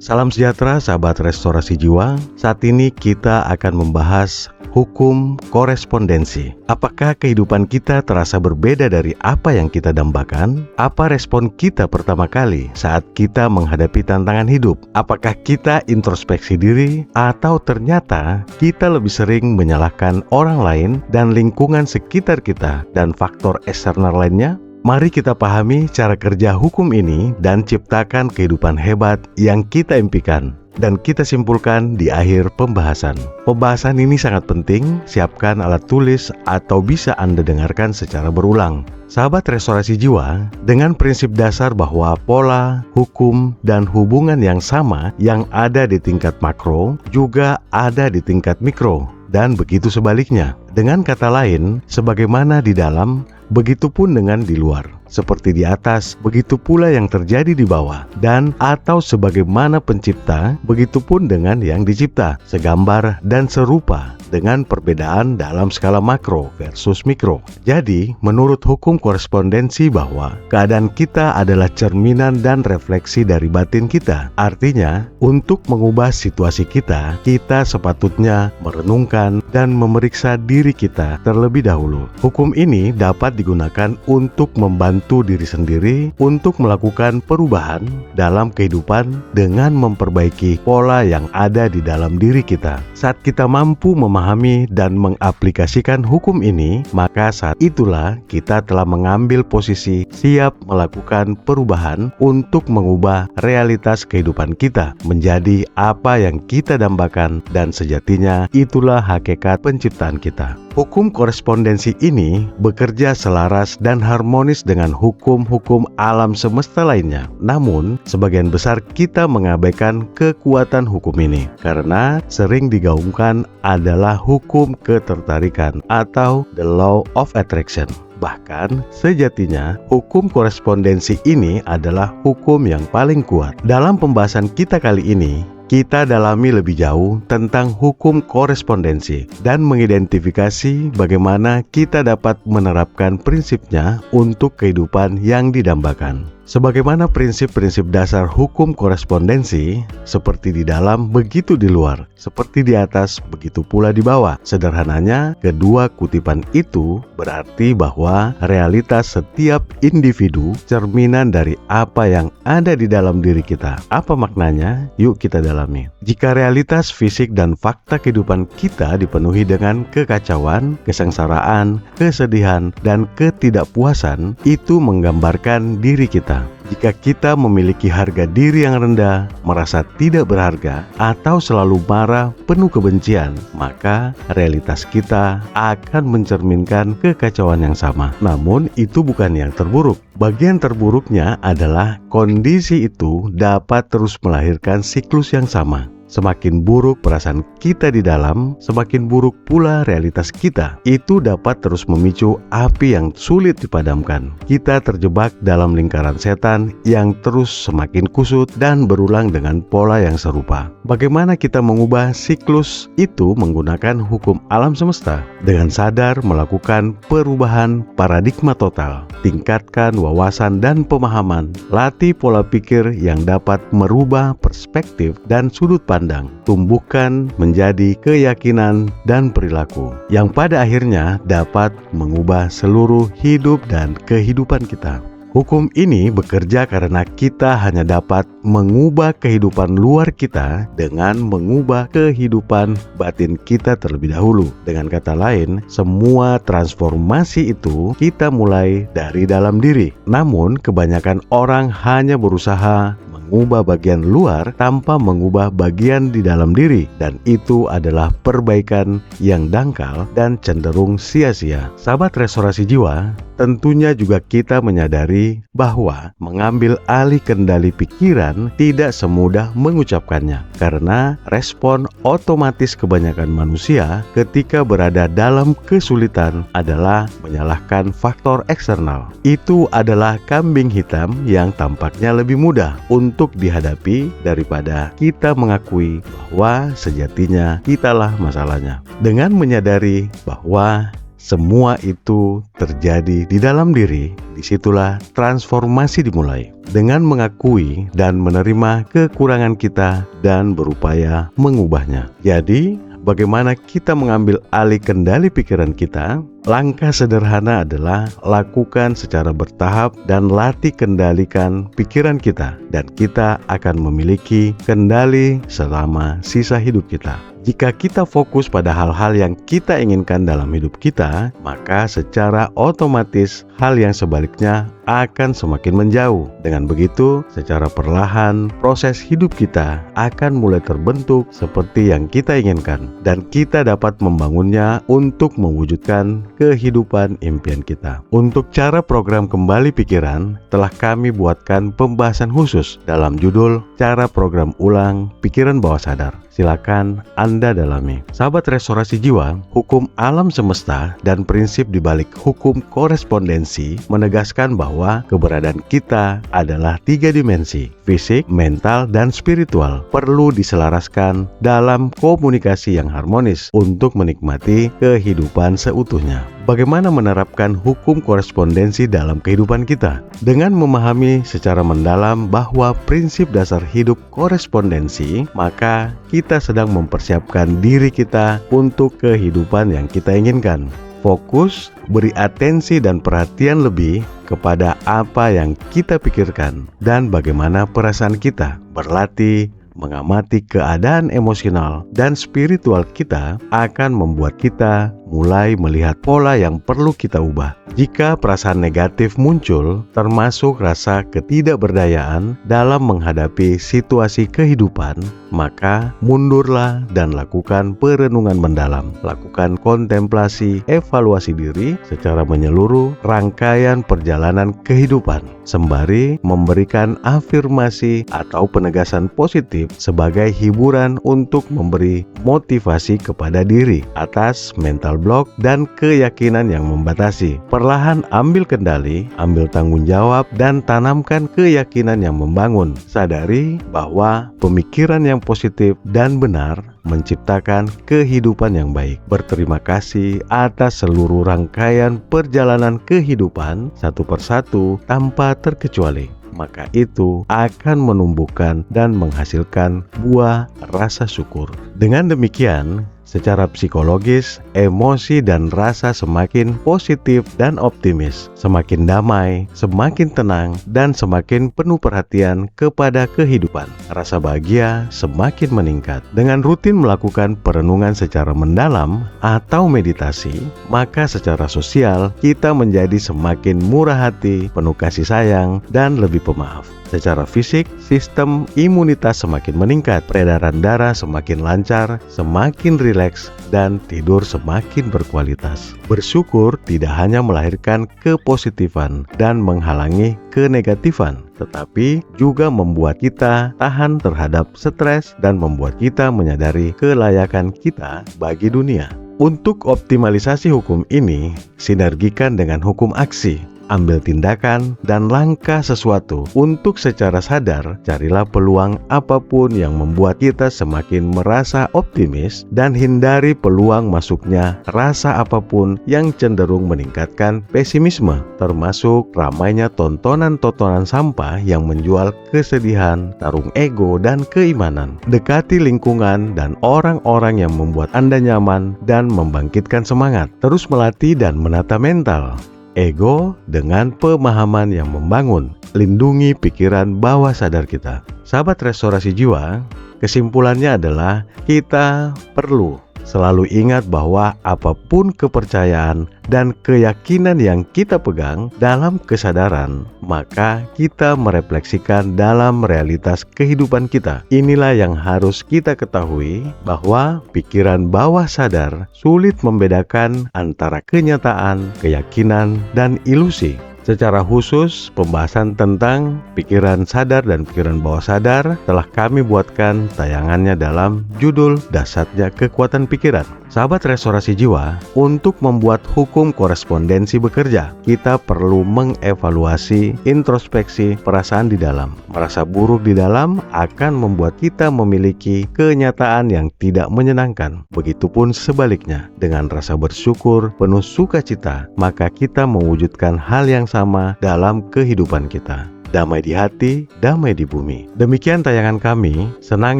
Salam sejahtera sahabat restorasi jiwa. Saat ini kita akan membahas hukum korespondensi. Apakah kehidupan kita terasa berbeda dari apa yang kita dambakan? Apa respon kita pertama kali saat kita menghadapi tantangan hidup? Apakah kita introspeksi diri atau ternyata kita lebih sering menyalahkan orang lain dan lingkungan sekitar kita dan faktor eksternal lainnya? Mari kita pahami cara kerja hukum ini dan ciptakan kehidupan hebat yang kita impikan. Dan kita simpulkan di akhir pembahasan. Pembahasan ini sangat penting, siapkan alat tulis atau bisa Anda dengarkan secara berulang. Sahabat restorasi jiwa, dengan prinsip dasar bahwa pola, hukum, dan hubungan yang sama yang ada di tingkat makro juga ada di tingkat mikro. Dan begitu sebaliknya. Dengan kata lain, sebagaimana di dalam, begitupun dengan di luar. Seperti di atas, begitu pula yang terjadi di bawah. Dan atau sebagaimana pencipta, begitupun dengan yang dicipta. Segambar dan serupa dengan perbedaan dalam skala makro versus mikro. Jadi, menurut hukum korespondensi bahwa keadaan kita adalah cerminan dan refleksi dari batin kita. Artinya, untuk mengubah situasi kita sepatutnya merenungkan dan memeriksa diri kita terlebih dahulu. Hukum ini dapat digunakan untuk membantu diri sendiri untuk melakukan perubahan dalam kehidupan dengan memperbaiki pola yang ada di dalam diri kita. Saat kita mampu memahami dan mengaplikasikan hukum ini, maka saat itulah kita telah mengambil posisi siap melakukan perubahan untuk mengubah realitas kehidupan kita menjadi apa yang kita dambakan, dan sejatinya itulah hakikat penciptaan kita. Hukum korespondensi ini bekerja selaras dan harmonis dengan hukum-hukum alam semesta lainnya. Namun, sebagian besar kita mengabaikan kekuatan hukum ini karena sering digaungkan adalah hukum ketertarikan atau the law of attraction. Bahkan, sejatinya, hukum korespondensi ini adalah hukum yang paling kuat. Dalam pembahasan kita kali ini, kita dalami lebih jauh tentang hukum korespondensi dan mengidentifikasi bagaimana kita dapat menerapkan prinsipnya untuk kehidupan yang didambakan. Sebagaimana prinsip-prinsip dasar hukum korespondensi, seperti di dalam begitu di luar, seperti di atas begitu pula di bawah. Sederhananya, kedua kutipan itu berarti bahwa realitas setiap individu cerminan dari apa yang ada di dalam diri kita. Apa maknanya? Yuk kita dalami. Jika realitas fisik dan fakta kehidupan kita dipenuhi dengan kekacauan, kesengsaraan, kesedihan, dan ketidakpuasan, itu menggambarkan diri kita. Jika kita memiliki harga diri yang rendah, merasa tidak berharga, atau selalu marah penuh kebencian, maka realitas kita akan mencerminkan kekacauan yang sama. Namun itu bukan yang terburuk. Bagian terburuknya adalah kondisi itu dapat terus melahirkan siklus yang sama. Semakin buruk perasaan kita di dalam, semakin buruk pula realitas kita. Itu dapat terus memicu api yang sulit dipadamkan. Kita terjebak dalam lingkaran setan yang terus semakin kusut dan berulang dengan pola yang serupa. Bagaimana kita mengubah siklus itu menggunakan hukum alam semesta? Dengan sadar melakukan perubahan paradigma total. Tingkatkan wawasan dan pemahaman. Latih pola pikir yang dapat merubah perspektif dan sudut pandang. Tumbuhkan menjadi keyakinan dan perilaku yang pada akhirnya dapat mengubah seluruh hidup dan kehidupan kita. Hukum ini bekerja karena kita hanya dapat mengubah kehidupan luar kita dengan mengubah kehidupan batin kita terlebih dahulu. Dengan kata lain, semua transformasi itu kita mulai dari dalam diri. Namun, kebanyakan orang hanya berusaha mengubah bagian luar tanpa mengubah bagian di dalam diri, dan itu adalah perbaikan yang dangkal dan cenderung sia-sia. Sahabat restorasi jiwa, tentunya juga kita menyadari bahwa mengambil alih kendali pikiran tidak semudah mengucapkannya, karena respon otomatis kebanyakan manusia ketika berada dalam kesulitan adalah menyalahkan faktor eksternal. Itu adalah kambing hitam yang tampaknya lebih mudah untuk dihadapi daripada kita mengakui bahwa sejatinya kitalah masalahnya. Dengan menyadari bahwa semua itu terjadi di dalam diri, disitulah transformasi dimulai. Dengan mengakui dan menerima kekurangan kita dan berupaya mengubahnya. Jadi, bagaimana kita mengambil alih kendali pikiran kita? Langkah sederhana adalah lakukan secara bertahap dan latih kendalikan pikiran kita, dan kita akan memiliki kendali selama sisa hidup kita. Jika kita fokus pada hal-hal yang kita inginkan dalam hidup kita, maka secara otomatis hal yang sebaliknya akan semakin menjauh. Dengan begitu, secara perlahan proses hidup kita akan mulai terbentuk seperti yang kita inginkan, dan kita dapat membangunnya untuk mewujudkan kehidupan impian kita. Untuk cara program kembali pikiran, telah kami buatkan pembahasan khusus dalam judul Cara Program Ulang Pikiran Bawah Sadar. Silakan Anda dalami. Sahabat Restorasi Jiwa, hukum alam semesta dan prinsip di balik hukum korespondensi menegaskan bahwa keberadaan kita adalah 3 dimensi, fisik, mental, dan spiritual, perlu diselaraskan dalam komunikasi yang harmonis untuk menikmati kehidupan seutuhnya. Bagaimana menerapkan hukum korespondensi dalam kehidupan kita? Dengan memahami secara mendalam bahwa prinsip dasar hidup korespondensi, maka kita sedang mempersiapkan diri kita untuk kehidupan yang kita inginkan. Fokus, beri atensi dan perhatian lebih kepada apa yang kita pikirkan dan bagaimana perasaan kita. Berlatih mengamati keadaan emosional dan spiritual kita akan membuat kita mulai melihat pola yang perlu kita ubah. Jika perasaan negatif muncul, termasuk rasa ketidakberdayaan dalam menghadapi situasi kehidupan, maka mundurlah dan lakukan perenungan mendalam. Lakukan kontemplasi, evaluasi diri secara menyeluruh rangkaian perjalanan kehidupan, sembari memberikan afirmasi atau penegasan positif sebagai hiburan untuk memberi motivasi kepada diri atas mental block dan keyakinan yang membatasi. Perlahan ambil kendali, ambil tanggung jawab, dan tanamkan keyakinan yang membangun. Sadari bahwa pemikiran yang positif dan benar menciptakan kehidupan yang baik. Berterima kasih atas seluruh rangkaian perjalanan kehidupan satu persatu tanpa terkecuali. Maka itu akan menumbuhkan dan menghasilkan buah rasa syukur. Dengan demikian, secara psikologis, emosi dan rasa semakin positif dan optimis, semakin damai, semakin tenang, dan semakin penuh perhatian kepada kehidupan. Rasa bahagia semakin meningkat. Dengan rutin melakukan perenungan secara mendalam atau meditasi, maka secara sosial kita menjadi semakin murah hati, penuh kasih sayang, dan lebih pemaaf. Secara fisik, sistem imunitas semakin meningkat, peredaran darah semakin lancar, semakin rileks, dan tidur semakin berkualitas. Bersyukur tidak hanya melahirkan kepositifan dan menghalangi kenegatifan, tetapi juga membuat kita tahan terhadap stres dan membuat kita menyadari kelayakan kita bagi dunia. Untuk optimalisasi hukum ini, sinergikan dengan hukum aksi. Ambil tindakan dan langkah sesuatu untuk secara sadar. Carilah peluang apapun yang membuat kita semakin merasa optimis, dan hindari peluang masuknya rasa apapun yang cenderung meningkatkan pesimisme, termasuk ramainya tontonan-tontonan sampah yang menjual kesedihan, tarung ego, dan keimanan. Dekati lingkungan dan orang-orang yang membuat Anda nyaman dan membangkitkan semangat. Terus melatih dan menata mental ego dengan pemahaman yang membangun. Lindungi pikiran bawah sadar kita. Sahabat Restorasi Jiwa, kesimpulannya adalah kita perlu selalu ingat bahwa apapun kepercayaan dan keyakinan yang kita pegang dalam kesadaran, maka kita merefleksikan dalam realitas kehidupan kita. Inilah yang harus kita ketahui, bahwa pikiran bawah sadar sulit membedakan antara kenyataan, keyakinan, dan ilusi. Secara khusus, pembahasan tentang pikiran sadar dan pikiran bawah sadar telah kami buatkan tayangannya dalam judul Dasarnya Kekuatan Pikiran. Sahabat Restorasi Jiwa, untuk membuat hukum korespondensi bekerja, kita perlu mengevaluasi introspeksi perasaan di dalam. Merasa buruk di dalam akan membuat kita memiliki kenyataan yang tidak menyenangkan. Begitupun sebaliknya, dengan rasa bersyukur, penuh sukacita, maka kita mewujudkan hal yang sama dalam kehidupan kita. Damai di hati, damai di bumi. Demikian tayangan kami, senang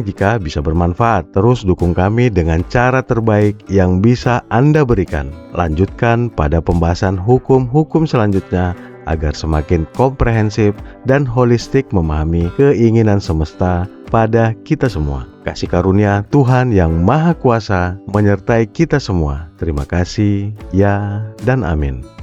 jika bisa bermanfaat. Terus dukung kami dengan cara terbaik yang bisa Anda berikan. Lanjutkan pada pembahasan hukum-hukum selanjutnya agar semakin komprehensif dan holistik memahami keinginan semesta pada kita semua. Kasih karunia Tuhan yang Maha Kuasa menyertai kita semua. Terima kasih, ya dan amin.